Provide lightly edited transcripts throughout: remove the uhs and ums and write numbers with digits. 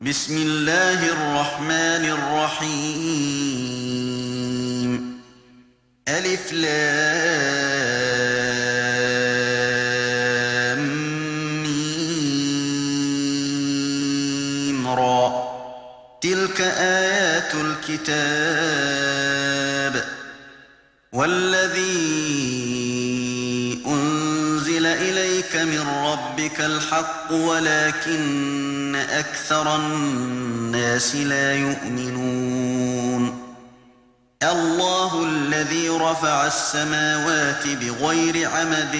بسم الله الرحمن الرحيم ألف لام ميم را تلك آيات الكتاب والذي أنزل إليك من ربك الحق ولكن أكثر الناس لا يؤمنون الله الذي رفع السماوات بغير عمد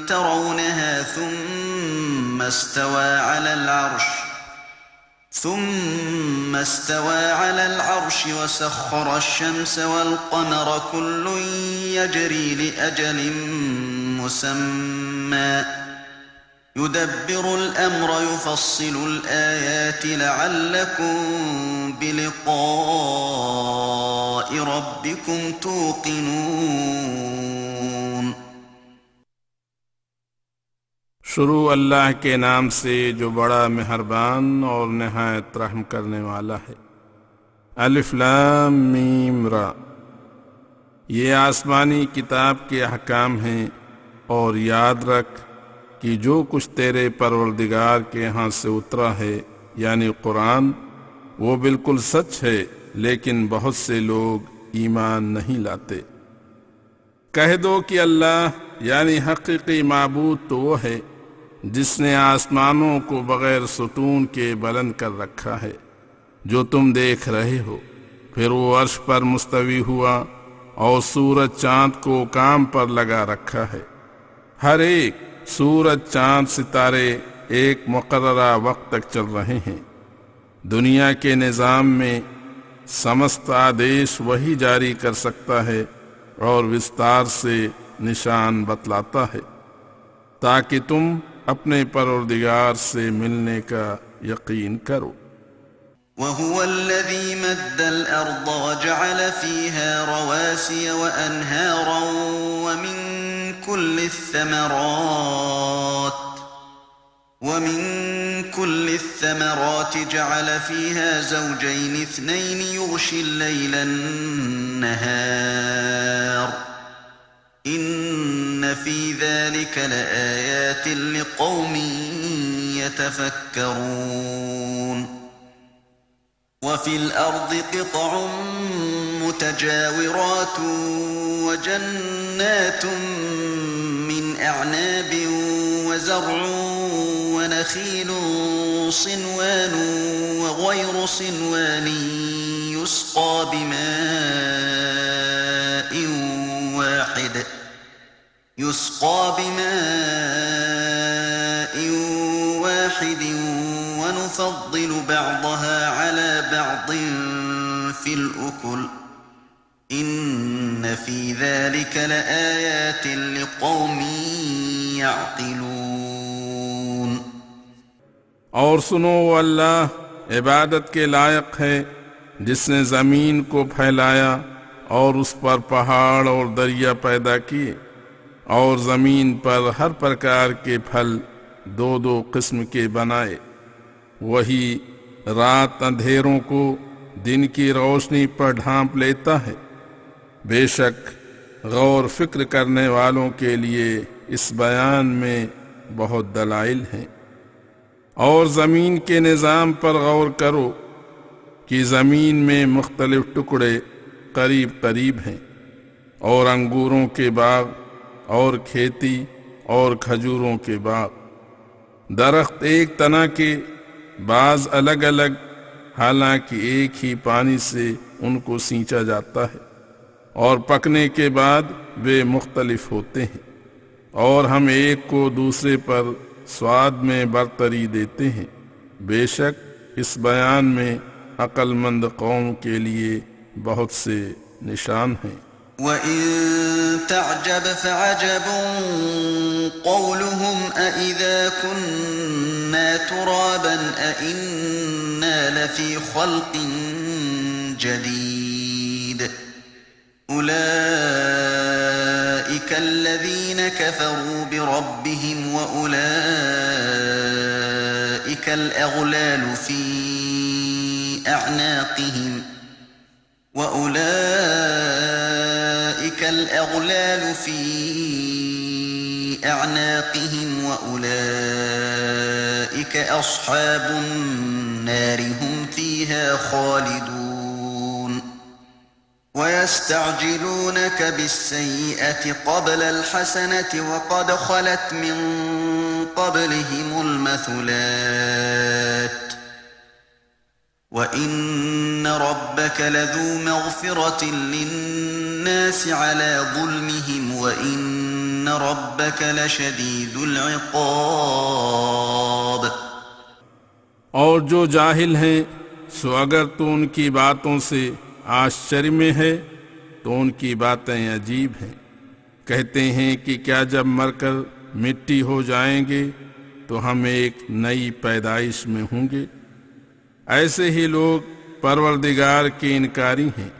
ترونها ثم استوى على العرش وسخر الشمس والقمر كل يجري لأجل مسمى يدبر الأمر يفصل الآيات لعلكم بلقاء ربكم توقنون शुरू अल्लाह के नाम से जो बड़ा मेहरबान और नहायत रहम करने वाला है। अलिफ लाम मीम रा, ये आसमानी किताब के अहकाम हैं और याद रख कि जो कुछ तेरे परवरदिगार के यहाँ से उतरा है यानी कुरान, वो बिल्कुल सच है, लेकिन बहुत से लोग ईमान नहीं लाते। कह दो कि अल्लाह यानी हकीकी माबूद तो वो है जिसने आसमानों को बगैर सुतून के बुलंद कर रखा है जो तुम देख रहे हो। फिर वो अर्श पर मुस्तवी हुआ और सूरज चांद को काम पर लगा रखा है। हर एक सूरज चांद सितारे एक मुकर्ररा वक्त तक चल रहे हैं। दुनिया के निज़ाम में समस्त आदेश वही जारी कर सकता है और विस्तार से निशान बतलाता है ताकि तुम अपने परवरदिगार से मिलने का यकीन करो। वहुव الذي مد الأرض وجعل فيها رواسي وأنهارا ومن كل الثمرات جعل فيها زوجين اثنين يغشي الليل النهار إن في ذلك لآيات لقوم يتفكرون وفي الأرض قطع متجاورات وجنات من أعناب وزرع ونخيل صنوان وغير صنوان يسقى بماء واحد ونفضل بعضها على بعض في الأكل إن في ذلك لآيات لقوم يعقلون। और सुनो, वो अल्लाह इबादत के लायक है जिसने ज़मीन को फैलाया और उस पर पहाड़ और दरिया पैदा किए और ज़मीन पर हर प्रकार के फल दो दो किस्म के बनाए। वही रात अंधेरों को दिन की रोशनी पर ढांप लेता है। बेशक गौर फिक्र करने वालों के लिए इस बयान में बहुत दलाइल हैं। और ज़मीन के निज़ाम पर गौर करो कि ज़मीन में मुख्तलिफ टुकड़े करीब करीब हैं और अंगूरों के बाग और खेती और खजूरों के बाग। दरख्त एक तना के, बाज अलग अलग, हालांकि एक ही पानी से उनको सींचा जाता है और पकने के बाद वे मुख्तलिफ होते हैं। और हम एक को दूसरे पर स्वाद में बरतरी देते हैं। बेशक इस बयान में अक्लमंद कौम के लिए बहुत से निशान हैं। وَإِن تَعْجَبْ فَعَجَبٌ قَوْلُهُمْ أَإِذَا كُنَّا تُرَابًا أَإِنَّا لَفِي خَلْقٍ جَدِيدٍ أُولَئِكَ الَّذِينَ كَفَرُوا بِرَبِّهِمْ وَأُولَئِكَ الأغلال في أعناقهم وأولئك أصحاب النار هم فيها خالدون ويستعجلونك بالسيئة قبل الحسنة وقد خلت من قبلهم المثلات وإن ربك لذو مغفرة للناس على ظلمهم وإن ربك لشديد العقاب। और जो जाहिल हैं सो अगर तू उनकी बातों से आश्चर्य में है तो उनकी बातें अजीब हैं। कहते हैं कि क्या जब मरकर मिट्टी हो जाएंगे तो हम एक नई पैदाइश में होंगे। ऐसे ही लोग परवरदिगार के इनकारी हैं।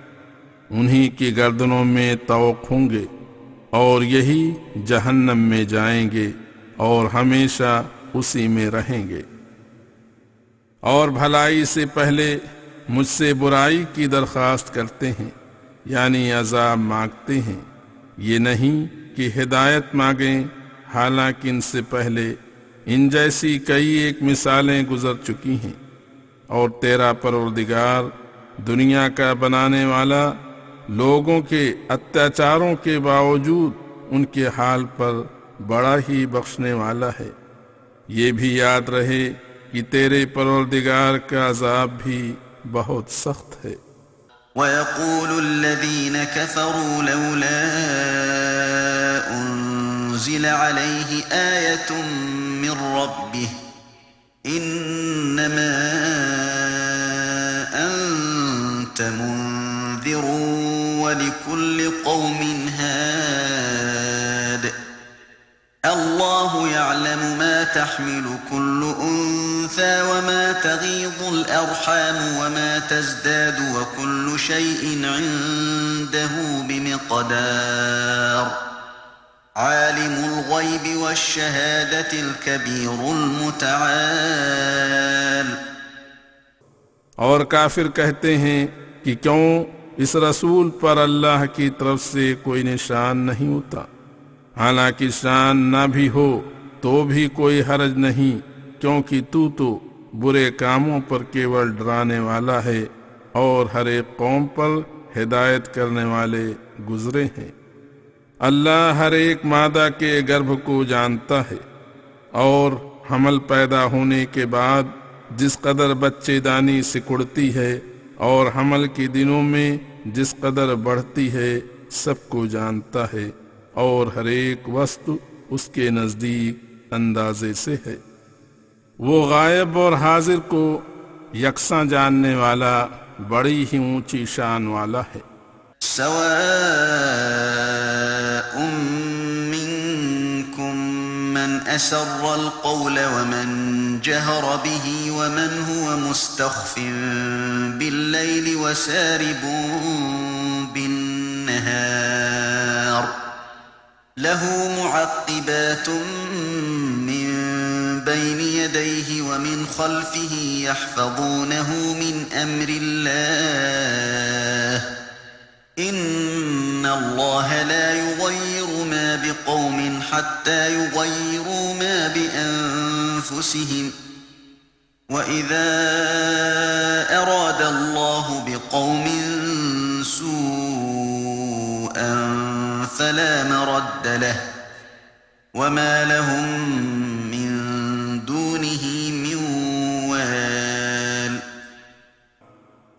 उन्हीं की गर्दनों में तौक होंगे और यही जहन्नम में जाएंगे और हमेशा उसी में रहेंगे। और भलाई से पहले मुझसे बुराई की दरख्वास्त करते हैं यानी अजाब मांगते हैं। ये नहीं कि हिदायत मांगें, हालांकि इनसे पहले इन जैसी कई एक मिसालें गुजर चुकी हैं। और तेरा परवरदिगार दुनिया का बनाने वाला लोगों के अत्याचारों के बावजूद उनके हाल पर बड़ा ही बख्शने वाला है। ये भी याद रहे कि तेरे परवरदिगार का अज़ाब भी बहुत सख्त है। وَيَقُولُ الَّذِينَ كَفَرُوا لَوْلَا أُنزِلَ عَلَيْهِ آيَةٌ مِّن رَّبِّهِ إِنَّمَا أَنتَ مُنذِرٌ وَلِكُلِّ قَوْمٍ هَادٍ الله يعلم ما تحمل كل أنثى وما تغيض الأرحام وما تزداد وكل شيء عنده بمقدار عالم الغيب والشهادة الكبير المتعال। और काफिर कहते हैं कि क्यों इस रसूल पर अल्लाह की तरफ से कोई निशान नहीं होता। हालांकि शान ना भी हो तो भी कोई हर्ज नहीं, क्योंकि तू तो बुरे कामों पर केवल डराने वाला है और हर एक कौम पर हिदायत करने वाले गुजरे हैं। अल्लाह हर एक मादा के गर्भ को जानता है और हमल पैदा होने के बाद जिस कदर बच्चेदानी सिकुड़ती है और हमल के दिनों में जिस कदर बढ़ती है सबको जानता है और हर एक वस्तु उसके नजदीक अंदाजे से है। वो गायब और हाजिर को यकसा जानने वाला बड़ी ही ऊंची शान वाला है। सवाअ मिनकुम मन असर्रल क़ौल वमन जहर बिही वमन हुव मुस्तख़्फ़िन बिल्लैलि वसारिबुन बिन्नहार लहू मुअक़्क़िबातुन मिन बैन यदैहि वमिन ख़ल्फ़िहि यहफ़ज़ूनहु मिन अम्रिल्लाह इन्नल्लाह ला युग़य्यिरु मा बिक़ौमिन हत्ता युग़य्यिरू मा बिअन्फ़ुसिहिम वइज़ा अरादल्लाहु बिक़ौमिन सूअन फला मरद्द लहु वमा लहुम मिन दूनिही मिन वाल।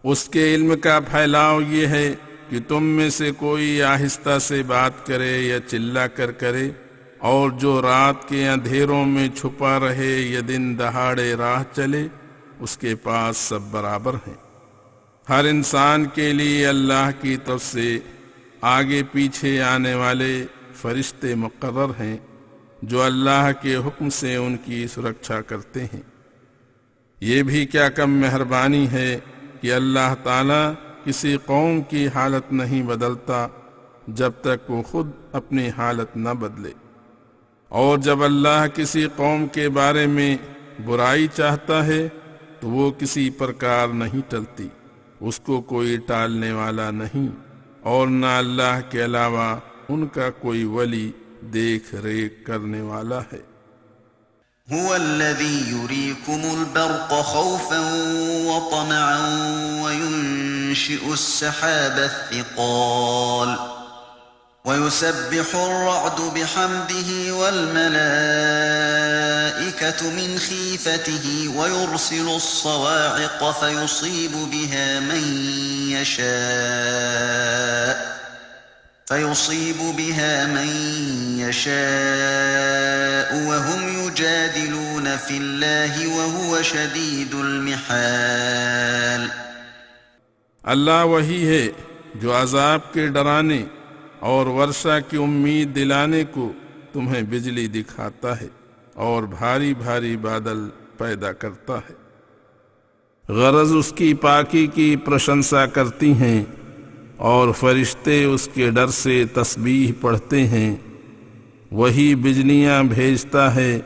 उसके इल्म का फैलाव ये है कि तुम में से कोई आहिस्ता से बात करे या चिल्ला कर करे, और जो रात के अंधेरों में छुपा रहे या दिन दहाड़े राह चले उसके पास सब बराबर हैं। हर इंसान के लिए अल्लाह की तरफ से आगे पीछे आने वाले फरिश्ते मुकर्रर हैं जो अल्लाह के हुक्म से उनकी सुरक्षा करते हैं। ये भी क्या कम मेहरबानी है कि अल्लाह ताला किसी कौम की हालत नहीं बदलता जब तक वो खुद अपनी हालत न बदले, और जब अल्लाह किसी कौम के बारे में बुराई चाहता है तो वो किसी प्रकार नहीं टलती, उसको कोई टालने वाला नहीं, और न अल्लाह के अलावा उनका कोई वली देख रेख करने वाला है। هو الذي يريكم البرق خوفا وطمعا وينشئ السحاب الثقال ويسبح الرعد بحمده والملائكة من خيفته ويرسل الصواعق فيصيب بها من يشاء وهم يجادلون في الله وهو شديد المحال। अल्लाह वही है जो अजाब के डराने और वर्षा की उम्मीद दिलाने को तुम्हें बिजली दिखाता है और भारी भारी बादल पैदा करता है। गरज उसकी पाकी की प्रशंसा करती हैं और फरिश्ते उसके डर से तस्बीह पढ़ते हैं। वही बिजलियां भेजता है,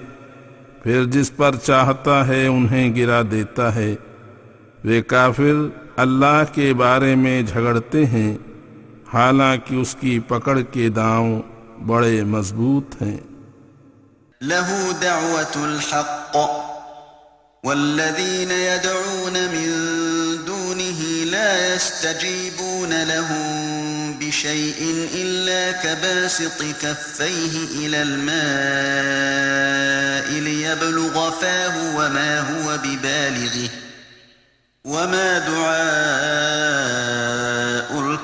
फिर जिस पर चाहता है उन्हें गिरा देता है। वे काफिर अल्लाह के बारे में झगड़ते हैं, हालांकि उसकी पकड़ के दांव बड़े मजबूत हैं। लहू दअवतुल हक़्क़ वल्लज़ीन यदऊन मिन दूनिही ला यस्तजीबून लहुम बिशैइन इल्ला कबासिति कफ़्फ़ैहि इलल माइ लियब्लुग़ फ़ाहु वमा हुव बिबालिग़िहि वमा दुआउल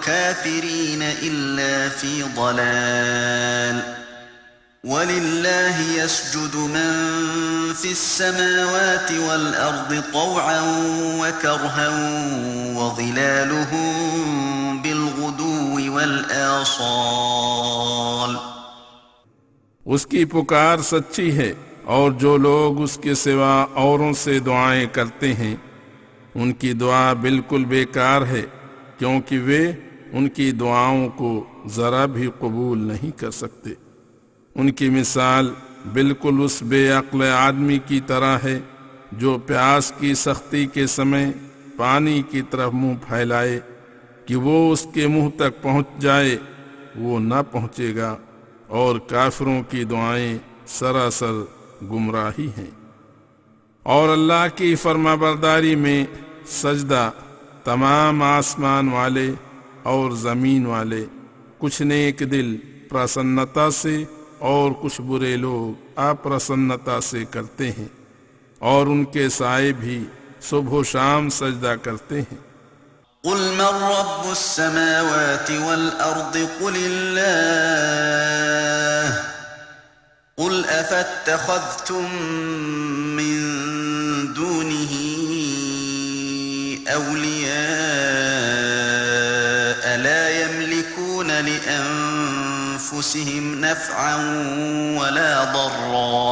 काफ़िरीन इल्ला फ़ी ضलाल। वलिल्लाहि यस्जुदु मन फिस्समावाति वल अर्दि तौअन व करहन व ज़िलालुहुम बिलग़ुदुव्वि वल आसाल। उसकी पुकार सच्ची है और जो लोग उसके सिवा औरों से दुआएं करते हैं उनकी दुआ बिल्कुल बेकार है, क्योंकि वे उनकी दुआओं को जरा भी कबूल नहीं कर सकते। उनकी मिसाल बिल्कुल उस बेअक्ल आदमी की तरह है जो प्यास की सख्ती के समय पानी की तरफ मुंह फैलाए कि वो उसके मुंह तक पहुंच जाए, वो न पहुंचेगा, और काफिरों की दुआएं सरासर गुमराही हैं। और अल्लाह की फरमाबरदारी में सजदा तमाम आसमान वाले और जमीन वाले, कुछ नेक दिल प्रसन्नता से और कुछ बुरे लोग अप्रसन्नता से करते हैं, और उनके साए भी सुबह शाम सजदा करते हैं। कुल मन रब्बुस समावाति वल अर्दि कुलिल्लाह कुल अफत्तखज़्तुम मिन दूनिही औलिया ला यमलिकून लिअन्फुसिहिम नफ़अन वला ضرا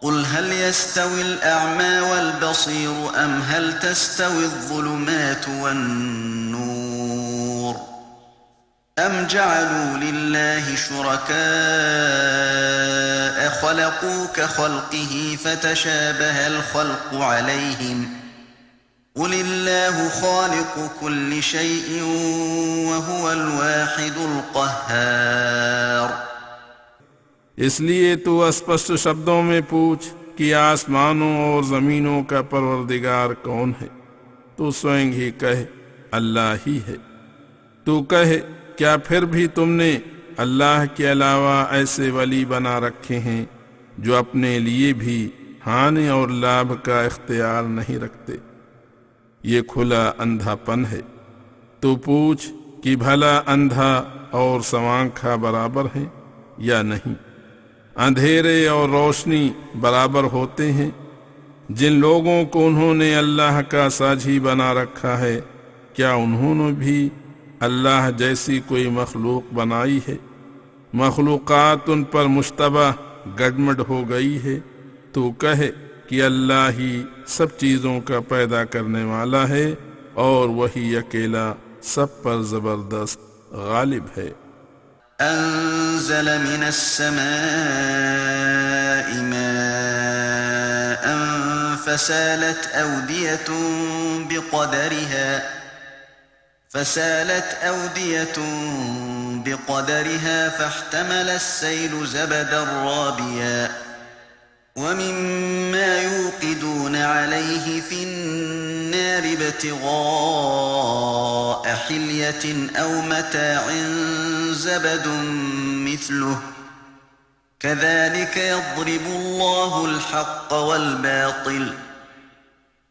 قل هل يستوي الأعمى والبصير أم هل تستوي الظلمات والنور أم جعلوا لله شركاء خلقوا كخلقه فتشابه الخلق عليهم قل الله خالق كل شيء وهو الواحد القهار। इसलिए तू स्पष्ट शब्दों में पूछ कि आसमानों और जमीनों का परवरदिगार कौन है। तू स्वयं ही कहे अल्लाह ही है। तू कहे क्या फिर भी तुमने अल्लाह के अलावा ऐसे वली बना रखे हैं जो अपने लिए भी हानि और लाभ का इख्तियार नहीं रखते। ये खुला अंधापन है। तू पूछ कि भला अंधा और सवांखा बराबर है या नहीं। अंधेरे और रोशनी बराबर होते हैं। जिन लोगों को उन्होंने अल्लाह का साझी बना रखा है, क्या उन्होंने भी अल्लाह जैसी कोई मखलूक बनाई है? मखलूकात उन पर मुश्तबह गड़मड़ हो गई है। तो कहे कि अल्लाह ही सब चीज़ों का पैदा करने वाला है और वही अकेला सब पर ज़बरदस्त गालिब है। أنزل من السماء ماء فسالت أودية بقدرها فاحتمل السيل زبدا رابيا ومما يوقدون عليه في النار ابتغاء حلية أو متاع زبد مثله كذلك يضرب الله الحق والباطل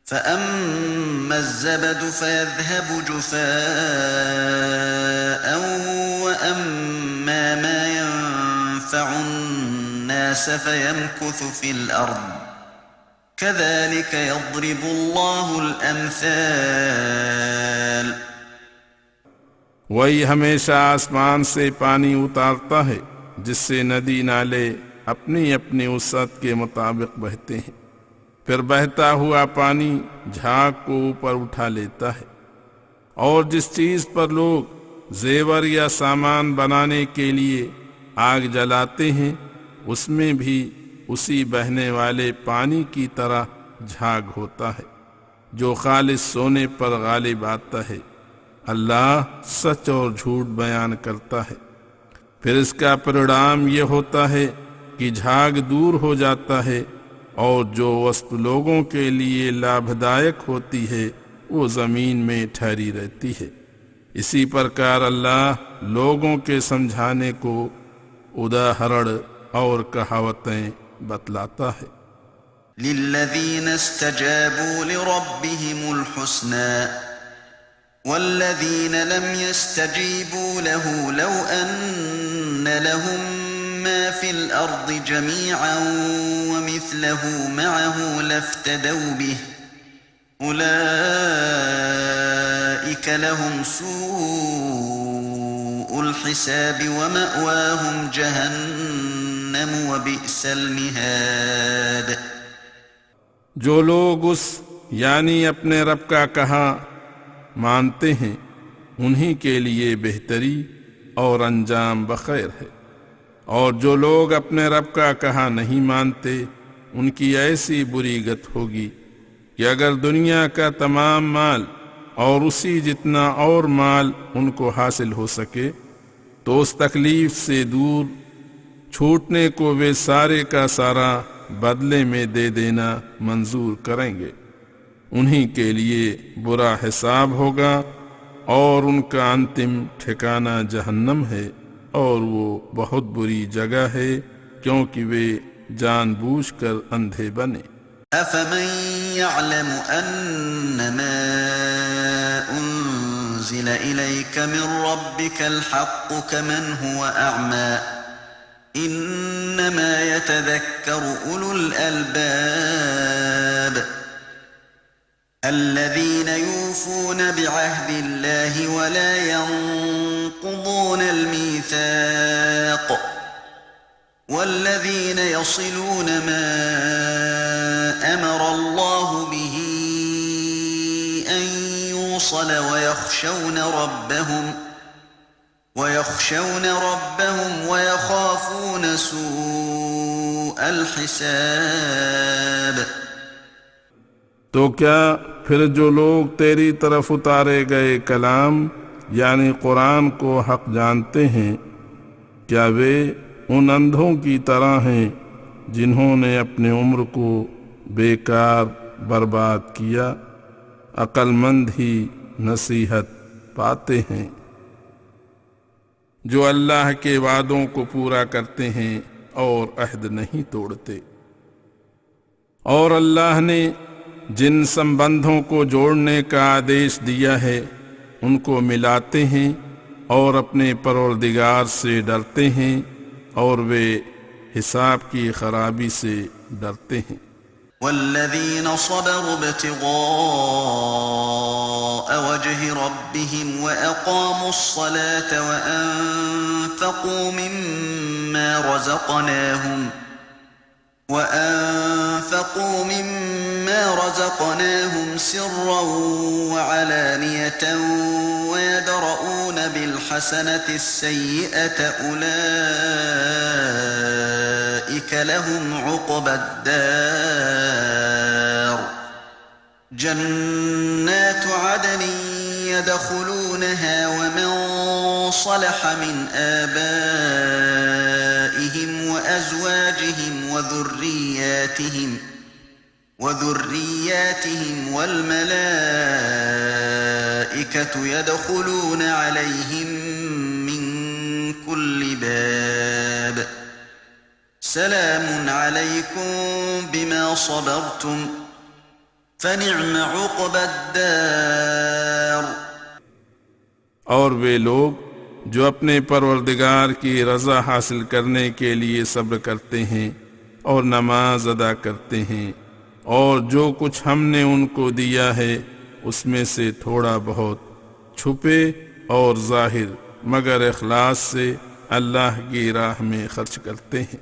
فأما الزبد فيذهب جفاء وأما ما ينفع الناس فيمكث في الأرض كذلك يضرب الله الأمثال वही हमेशा आसमान से पानी उतारता है जिससे नदी नाले अपनी अपनी वसअत के मुताबिक बहते हैं। फिर बहता हुआ पानी झाग को ऊपर उठा लेता है और जिस चीज पर लोग जेवर या सामान बनाने के लिए आग जलाते हैं उसमें भी उसी बहने वाले पानी की तरह झाग होता है जो खालिस सोने पर गालिब आता है। अल्लाह सच और झूठ बयान करता है। फिर इसका परिणाम ये होता है कि झाग दूर हो जाता है और जो वस्तु लोगों के लिए लाभदायक होती है वो जमीन में ठहरी रहती है। इसी प्रकार अल्लाह लोगों के समझाने को उदाहरण और कहावतें बतलाता है। लिल्लज़ीन इस्तजाबू लिरब्बिहिमुल हुस्ना वल्लज़ीन लम यस्तजीबू लहू लौ अन्न लहुम मा फिल अर्दि जमीअन वमिस्लहू मअहू लफ्तदौ बिहि उलाइक लहुम सूउल हिसाबि वमअवाहुम जहन्नम वबिअसल मिहाद। जो लोग उस यानी अपने रब का कहा मानते हैं उन्हीं के लिए बेहतरी और अंजाम बखैर है, और जो लोग अपने रब का कहा नहीं मानते उनकी ऐसी बुरी गत होगी कि अगर दुनिया का तमाम माल और उसी जितना और माल उनको हासिल हो सके तो उस तकलीफ से दूर छूटने को वे सारे का सारा बदले में दे देना मंजूर करेंगे। उन्हीं के लिए बुरा हिसाब होगा और उनका अंतिम ठिकाना जहन्नम है और वो बहुत बुरी जगह है क्योंकि वे जानबूझकर अंधे बने। अफमन यअलम अन्नमा उन्ज़िल इलैका मिन रब्बिकल हक़्क़ु कमन हुवा अअमा इन्नमा यतज़क्करु उलुल अलबाब الذين يوفون بعهد الله ولا ينقضون الميثاق والذين يصلون ما أمر الله به أن يوصل ويخشون ربهم ويخافون سوء الحساب। तो क्या फिर जो लोग तेरी तरफ उतारे गए कलाम यानी कुरान को हक जानते हैं क्या वे उन अंधों की तरह हैं जिन्होंने अपने उम्र को बेकार बर्बाद किया? अक्लमंद ही नसीहत पाते हैं जो अल्लाह के वादों को पूरा करते हैं और अहद नहीं तोड़ते। और अल्लाह ने जिन संबंधों को जोड़ने का आदेश दिया है उनको मिलाते हैं और अपने परवरदिगार से डरते हैं और वे हिसाब की खराबी से डरते हैं। वल्लज़ीन सबरू इब्तिग़ाअ वजहि रब्बिहिम व अक़ामुस्सलात व अनफ़क़ू मिम्मा रज़क़नाहुम सिर्रन व अलानियतन व यदरऊन बिलहसनति अस्सय्यिअत उलाइक लहुम उक़बद्दार। जन्नात अदन यदखुलूनहा वमन सलह मिन आबाइहिम व अज़वाजिहिम व ذُرِّيَّاتِهِمْ वल्मलाइकतु यदखुलून अलैहिम मिन कुल्लि बाब सलामुन अलैकुम बिमा सबरतुम फनिअम उक़बद्दार। और वे लोग जो अपने परवरदिगार की रज़ा हासिल करने के लिए सब्र करते हैं और नमाज अदा करते हैं, और जो कुछ हमने उनको दिया है उसमें से थोड़ा बहुत छुपे और जाहिर मगर इखलास से अल्लाह की राह में खर्च करते हैं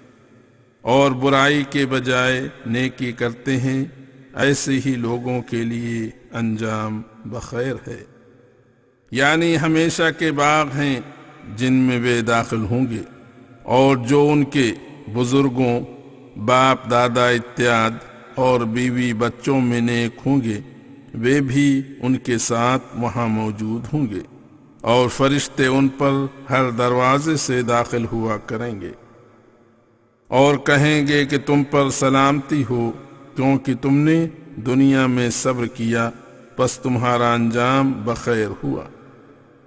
और बुराई के बजाय नेकी करते हैं, ऐसे ही लोगों के लिए अंजाम बखैर है। यानी हमेशा के बाग हैं जिनमें वे दाखिल होंगे, और जो उनके बुजुर्गों, बाप दादा इत्यादि और बीवी बच्चों में नेक होंगे, वे भी उनके साथ वहाँ मौजूद होंगे, और फरिश्ते उन पर हर दरवाजे से दाखिल हुआ करेंगे और कहेंगे कि तुम पर सलामती हो, क्योंकि तुमने दुनिया में सब्र किया, बस तुम्हारा अंजाम बखैर हुआ।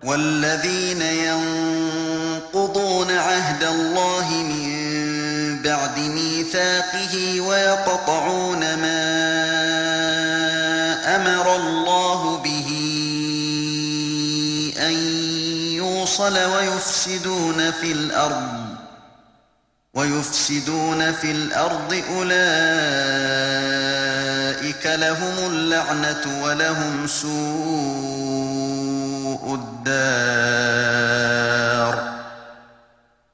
वल्लज़ीन यंक़ुज़ून अहदल्लाहि मिन बअद मीसाक़िही वयक़तऊन मा अमरल्लाहु बिही अन यूसल वयुफ़्सिदून फ़िल अर्द उलाइक लहुमुल लअनतु वलहुम सूउद्दार।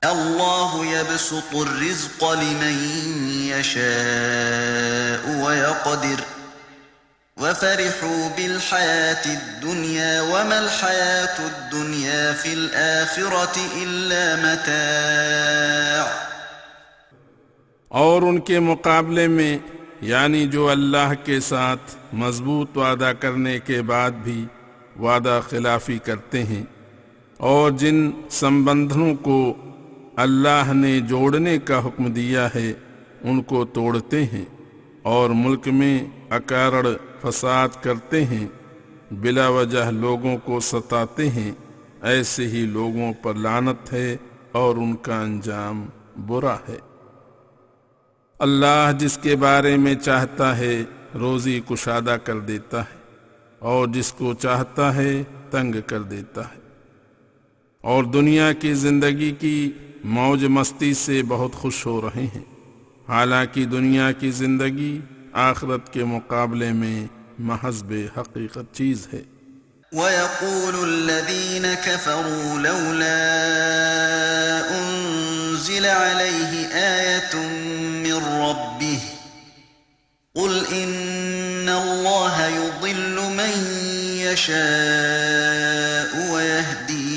अल्लाहु यबसुतुर रिज़्क़ लिमन यशाअ वयक़दिर वफ़रिहू बिलहयातिद दुनिया वमल हयातुद दुनिया फ़िल आखिरति इल्ला मताअ। और उनके मुकाबले में, यानी जो अल्लाह के साथ मजबूत वादा करने के बाद भी वादा खिलाफी करते हैं और जिन संबंधों को अल्लाह ने जोड़ने का हुक्म दिया है उनको तोड़ते हैं और मुल्क में अकारण फसाद करते हैं, बिला वजह लोगों को सताते हैं, ऐसे ही लोगों पर लानत है और उनका अंजाम बुरा है। अल्लाह जिसके बारे में चाहता है रोज़ी कुशादा कर देता है और जिसको चाहता है तंग कर देता है, और दुनिया की ज़िंदगी की मौज मस्ती से बहुत खुश हो रहे हैं, हालांकि दुनिया की ज़िंदगी आखिरत के मुकाबले में महज़ बेहकीकत चीज़ है। वयक़ूलुल्लज़ीन कफ़रू लौला उन्ज़िल अलैहि आयतुन मिन रब्बिह क़ुल इन्नल्लाह युज़िल्लु मन यशाअ वयहदी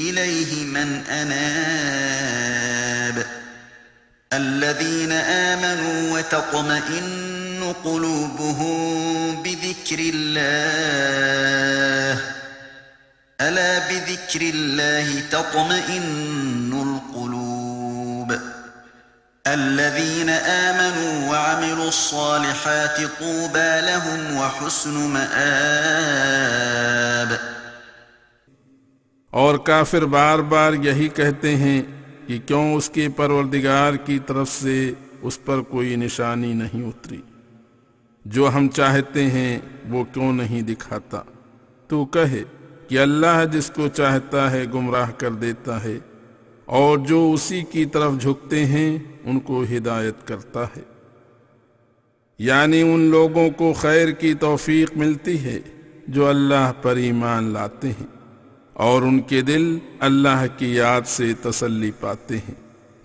इलैहि मन अनाब الذين آمنوا وتطمئن قلوبهم بذكر الله ألا بذكر الله تطمئن القلوب الذين آمنوا وعملوا الصالحات طوبى لهم وحسن مآب। और काफिर बार बार यही कहते हैं कि क्यों उसके परवरदिगार की तरफ से उस पर कोई निशानी नहीं उतरी, जो हम चाहते हैं वो क्यों नहीं दिखाता। तू कहे कि अल्लाह जिसको चाहता है गुमराह कर देता है और जो उसी की तरफ झुकते हैं उनको हिदायत करता है। यानी उन लोगों को खैर की तौफीक मिलती है जो अल्लाह पर ईमान लाते हैं और उनके दिल अल्लाह की याद से तसल्ली पाते हैं।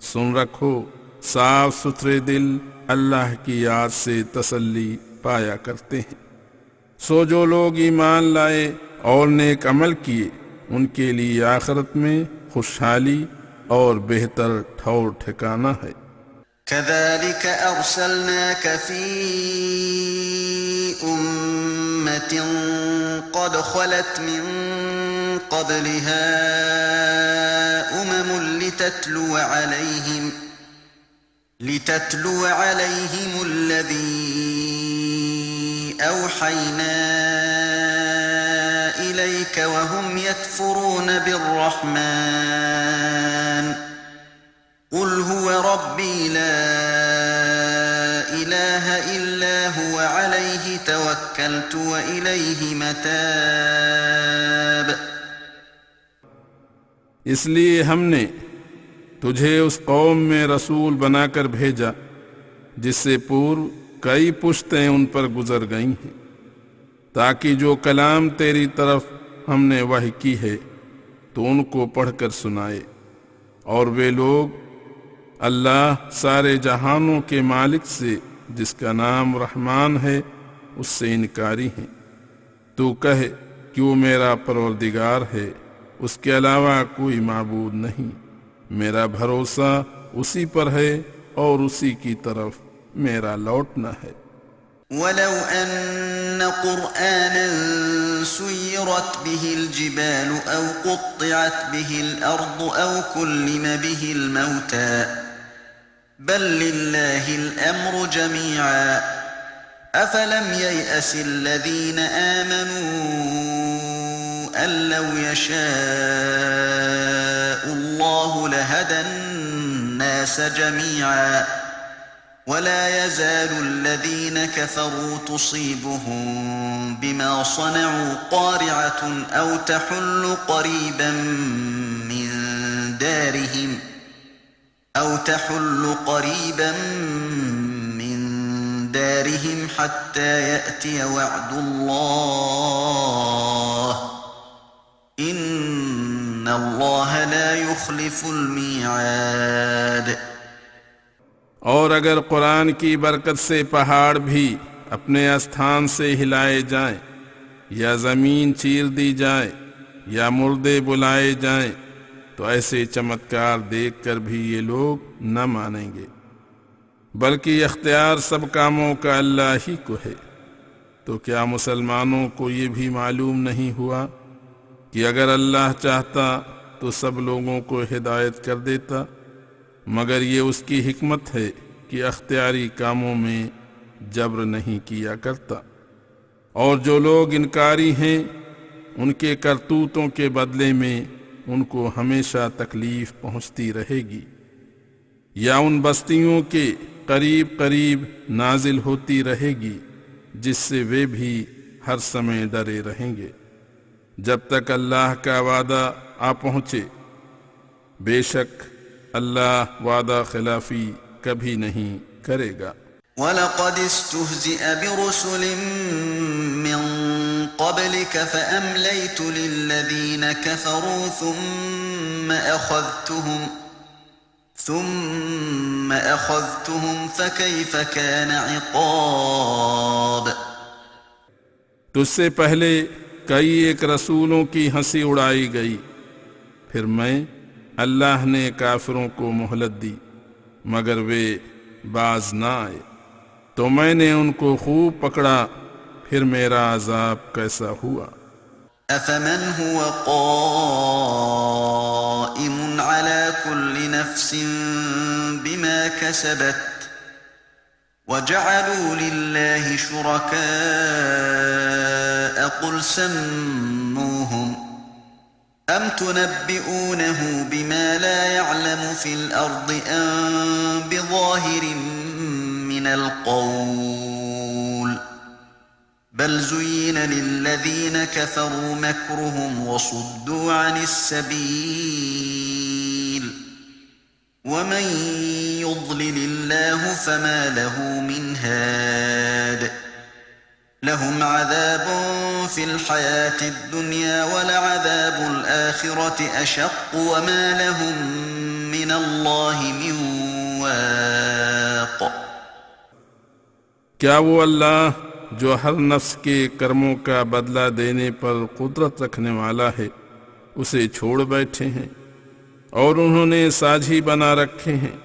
सुन रखो, साफ सुथरे दिल अल्लाह की याद से तसल्ली पाया करते हैं। सो जो लोग ईमान लाए और नेक अमल किए उनके लिए आखिरत में खुशहाली और बेहतर ठौर ठिकाना है। كذلك أرسلناك في أمة قد خلت من قبلها لتتلو عليهم الذي أوحينا إليك وهم يكفرون بالرحمن قل هو ربي لا إله إلا هو عليه توكلت وإليه متاب। इसलिए हमने तुझे उस कौम में रसूल बनाकर भेजा जिससे पूर्व कई पुश्तें उन पर गुजर गई हैं, ताकि जो कलाम तेरी तरफ हमने वही की है तो उनको पढ़कर सुनाए, और वे लोग अल्लाह सारे जहानों के मालिक से जिसका नाम रहमान है उससे इनकारी हैं। तू कहे कि वो मेरा परवरदिगार है, उसके अलावा कोई माबूद नहीं, मेरा भरोसा उसी पर है और उसी की तरफ मेरा लौटना है। वलौ अन्न क़ुरआनन सुय्यरत बिहिल जिबालु औ क़ुत्तिअत बिहिल अर्दु औ कुल्लिम बिहिल मौता बल लिल्लाहिल अम्रु जमीअन अफलम ययअसिल लज़ीना आमनू अन लौ यशाअल्लाहु लहदन नास जमीअन वला यज़ालु الذين كفروا تصيبهم بما صنعوا قارعة أو تحل قريبا من دارهم حتى يأتي وعد الله إن الله لا يخلف الميعاد। और अगर कुरान की बरकत से पहाड़ भी अपने स्थान से हिलाए जाएं, या जमीन चीर दी जाए, या मुर्दे बुलाए जाएं, तो ऐसे चमत्कार देखकर भी ये लोग न मानेंगे, बल्कि इख्तियार सब कामों का अल्लाह ही को है। तो क्या मुसलमानों को ये भी मालूम नहीं हुआ कि अगर अल्लाह चाहता तो सब लोगों को हिदायत कर देता, मगर ये उसकी हिकमत है कि अख्तियारी कामों में जब्र नहीं किया करता। और जो लोग इनकारी हैं उनके करतूतों के बदले में उनको हमेशा तकलीफ पहुंचती रहेगी, या उन बस्तियों के करीब करीब नाजिल होती रहेगी जिससे वे भी हर समय डरे रहेंगे जब तक अल्लाह का वादा आ पहुंचे। बेशक अल्लाह वादा खिलाफी कभी नहीं करेगा। वलक़द इस्तुहज़िअ बिरुसुलिन मिन क़ब्लिक फ़अम्लैतु लिल्लज़ीन कफ़रू ثم أخذتهم فكيف كان عقاب। तुझसे पहले कई एक रसूलों की हंसी उड़ाई गई, फिर मैं अल्लाह ने काफिरों को मोहलत दी मगर वे बाज ना आए, तो मैंने उनको खूब पकड़ा, फिर मेरा अजाब कैसा हुआ। अफमन हुवा क़ाइमुन अला कुल्लि नफ्सिन बिमा कसबत वजअलू लिल्लाहि शुरकाअ कुल सम्मूहुम अम तुनब्बिऊनहु बिमा ला यअलमु फिल अर्दि अम बिज़ाहिरिन मिनल क़ौल बल ज़ुय्यिन लिल्लज़ीन कफ़रू मकरुहुम वसुद्दू अनिस्सबील वमन युज़्लिलिल्लाहु फमा लहु मिन हाद लहुम अज़ाबुन फ़िल हयातिद दुनिया वलअज़ाबुल आखिरति अशक़्क़ु वमा लहुम मिनल्लाहि मिन वाक़। क्या वो अल्लाह जो हर नफ्स के कर्मों का बदला देने पर कुदरत रखने वाला है उसे छोड़ बैठे हैं और उन्होंने साझी बना रखे हैं?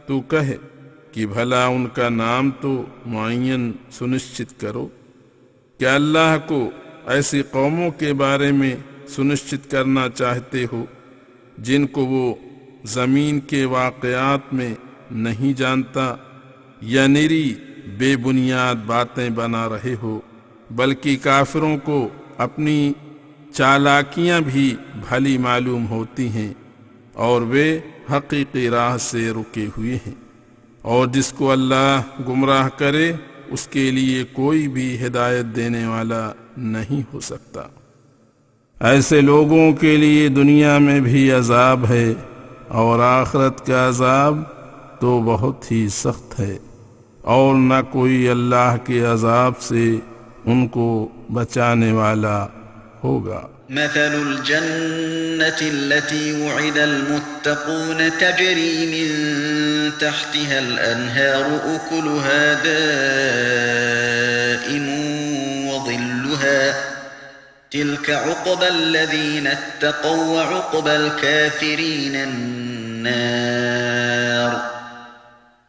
तू कहे कि भला उनका नाम तो मुअय्यन सुनिश्चित करो। क्या अल्लाह को ऐसी कौमों के बारे में सुनिश्चित करना चाहते हो जिनको वो ज़मीन के वाक़यात में नहीं जानता, या निरी बेबुनियाद बातें बना रहे हो? बल्कि काफिरों को अपनी चालाकियां भी भली मालूम होती हैं और वे हकीकी राह से रुके हुए हैं, और जिसको अल्लाह गुमराह करे उसके लिए कोई भी हिदायत देने वाला नहीं हो सकता। ऐसे लोगों के लिए दुनिया में भी अजाब है और आखिरत का अजाब तो बहुत ही सख्त है, और न कोई अल्लाह के अजाब से उनको बचाने वाला होगा। मथलुल जन्नति अल्लती वुइदल मुत्तक़ून तजरी मिन तहतिहल अन्हारु उकुलुहा दाइमुन व ज़िल्लुहा तिल्क उक़बल लज़ीना इत्तक़व व उक़बल काफ़िरीन अन्नार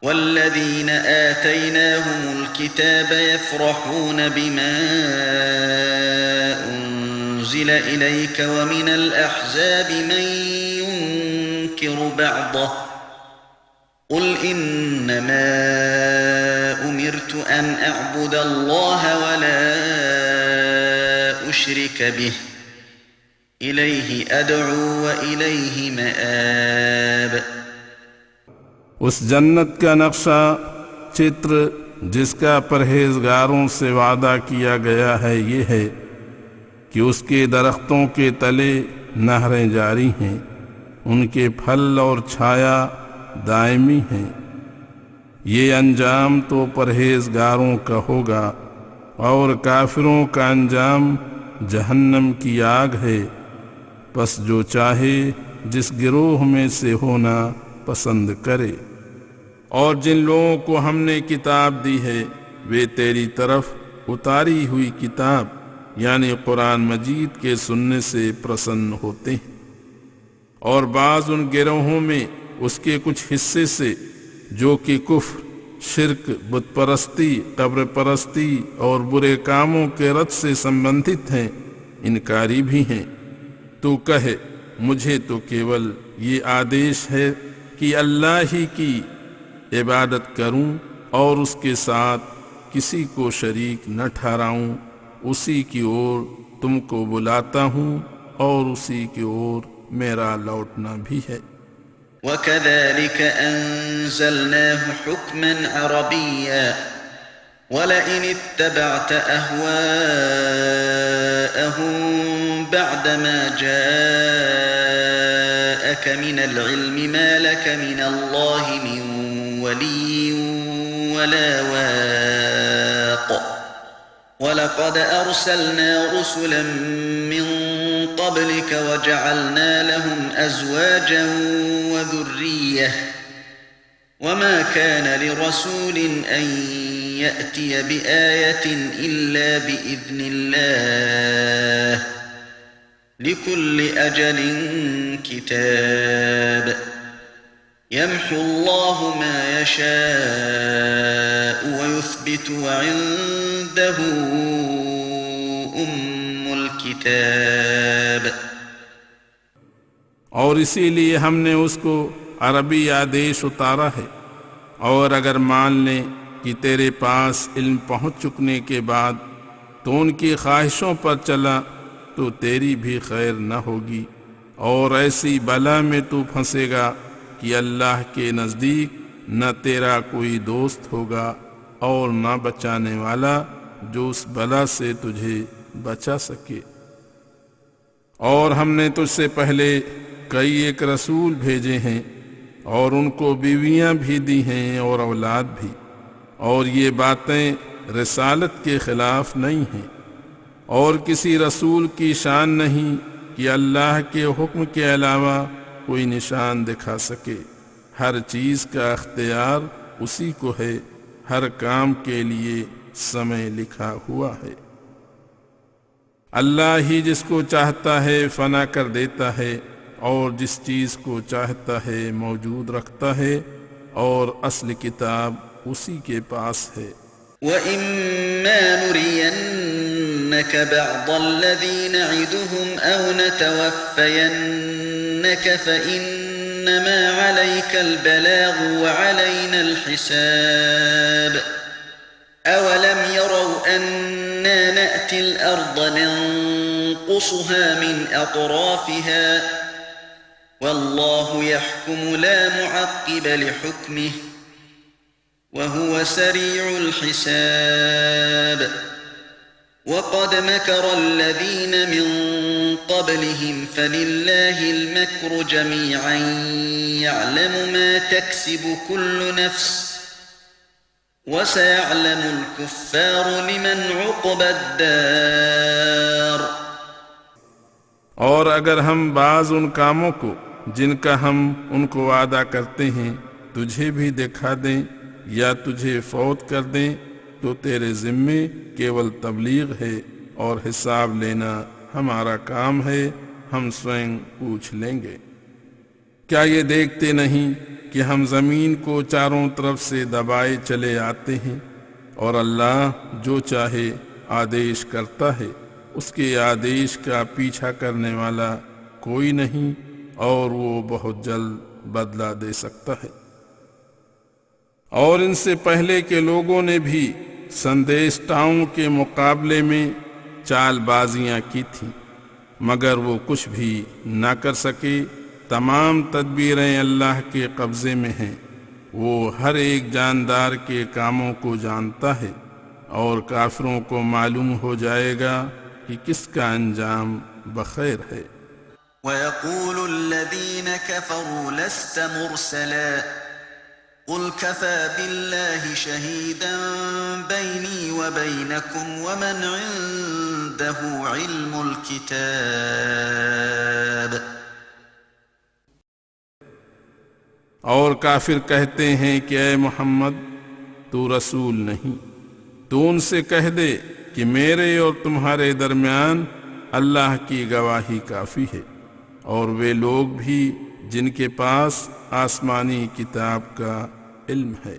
वल्लज़ीन आतैनाहुमुल किताब यफ़रहून बिमा उन्ज़िल इलैक व मिनल अहज़ाब मन युनकिरु बअदह क़ुल इन्नमा उमिरतु अन अअबुदल्लाह व ला उश्रिक बिह इलैहि अदअू व इलैहि मआब। उस जन्नत का नक्शा चित्र जिसका परहेजगारों से वादा किया गया है ये है कि उसके दरख्तों के तले नहरें जारी हैं, उनके फल और छाया दायमी हैं। ये अंजाम तो परहेजगारों का होगा और काफिरों का अंजाम जहन्नम की आग है। बस जो चाहे जिस गिरोह में से होना पसंद करे। और जिन लोगों को हमने किताब दी है वे तेरी तरफ उतारी हुई किताब यानी कुरान मजीद के सुनने से प्रसन्न होते हैं, और बाज़ उन गिरोहों में उसके कुछ हिस्से से जो कि कुफ्र, शिर्क, बुत परस्ती, कब्र परस्ती और बुरे कामों के रद से संबंधित हैं, इनकारी भी हैं। तू कहे मुझे तो केवल ये आदेश है कि अल्लाह ही की इबादत करूं और उसके साथ किसी को शरीक न ठहराऊं। उसी की ओर तुमको बुलाता हूं और उसी की ओर मेरा लौटना भी है। वकज़ालिक अंज़लनाहु हुक्मन अरबिय्या वलइन इत्तबअत अहवाअहुम बअद मा जाअक मिनल इल्मि मा लक मिनल्लाहि मिन वलिय्यिन वला वाक़ वलक़द अर्सलना रुसुला मिन क़ब्लिक वजअलना लहुम अज़वाजन वज़ुर्रिय्यह वमा कान लिरसूलिन अन यअतिय बिआयतिन इल्ला बिइज़्निल्लाह लिकुल्लि अजलिन किताब यम्हु अल्लाहु मा यशाअ व युथबितु व इंदहु उम्मुल किताब। और इसीलिए हमने उसको अरबी आदेश उतारा है, और अगर मान लें कि तेरे पास इल्म पहुँच चुकने के बाद तो उनकी ख्वाहिशों पर चला तो तेरी भी खैर न होगी, और ऐसी बला में तू फंसेगा कि अल्लाह के नज़दीक न तेरा कोई दोस्त होगा और न बचाने वाला जो उस बला से तुझे बचा सके। और हमने तुझसे पहले कई एक रसूल भेजे हैं और उनको बीवियां भी दी हैं और औलाद भी, और ये बातें रिसालत के खिलाफ नहीं हैं। और किसी रसूल की शान नहीं कि अल्लाह के हुक्म के अलावा कोई निशान दिखा सके। हर चीज़ का अख्तियार उसी को है, हर काम के लिए समय लिखा हुआ है। अल्लाह ही जिसको चाहता है फना कर देता है और जिस चीज़ को चाहता है मौजूद रखता है, और असल किताब उसी के पास है। وَإِمَّا نُرِيَنَّكَ بَعْضَ الَّذِي نَعِدُهُمْ أَوْ نَتَوَفَّيَنَّكَ فَإِنَّمَا عَلَيْكَ الْبَلَاغُ وَعَلَيْنَا الْحِسَابُ أَوَلَمْ يَرَوْا أَنَّا نَأْتِي الْأَرْضَ نَنقُصُهَا مِنْ أَطْرَافِهَا وَاللَّهُ يَحْكُمُ لَا مُعَقِّبَ لِحُكْمِهِ وهو سريع الحساب وقد مكر الذين من قبلهم فلله المكر جميعا يعلم ما تكسب كل نفس وسيعلم الكفار لمن عقبى الدار। और अगर हम बाज उन कामों को जिनका हम उनको वादा करते हैं तुझे भी दिखा दें या तुझे फौत कर दें तो तेरे जिम्मे केवल तबलीग है और हिसाब लेना हमारा काम है, हम स्वयं पूछ लेंगे। क्या ये देखते नहीं कि हम जमीन को चारों तरफ से दबाए चले आते हैं और अल्लाह जो चाहे आदेश करता है, उसके आदेश का पीछा करने वाला कोई नहीं और वो बहुत जल्द बदला दे सकता है। और इनसे पहले के लोगों ने भी संदेशताओं के मुकाबले में चालबाजियां की थीं, मगर वो कुछ भी ना कर सके। तमाम तदबीरें अल्लाह के कब्जे में हैं, वो हर एक जानदार के कामों को जानता है और काफिरों को मालूम हो जाएगा कि किसका अंजाम बखैर है। وَيَقُولُ الَّذِينَ كَفَرُوا لَسْتَ مُرْسَلًا قُلْ كَفَى بِاللَّهِ شَهِيدًا بَيْنِي وَبَيْنَكُمْ وَمَنْ عِندَهُ عِلْمُ الْكِتَابِ। और काफिर कहते हैं कि ऐ मोहम्मद तू रसूल नहीं, तू उनसे कह दे कि मेरे और तुम्हारे दरमियान अल्लाह की गवाही काफी है और वे लोग भी जिनके पास आसमानी किताब का इल्म है।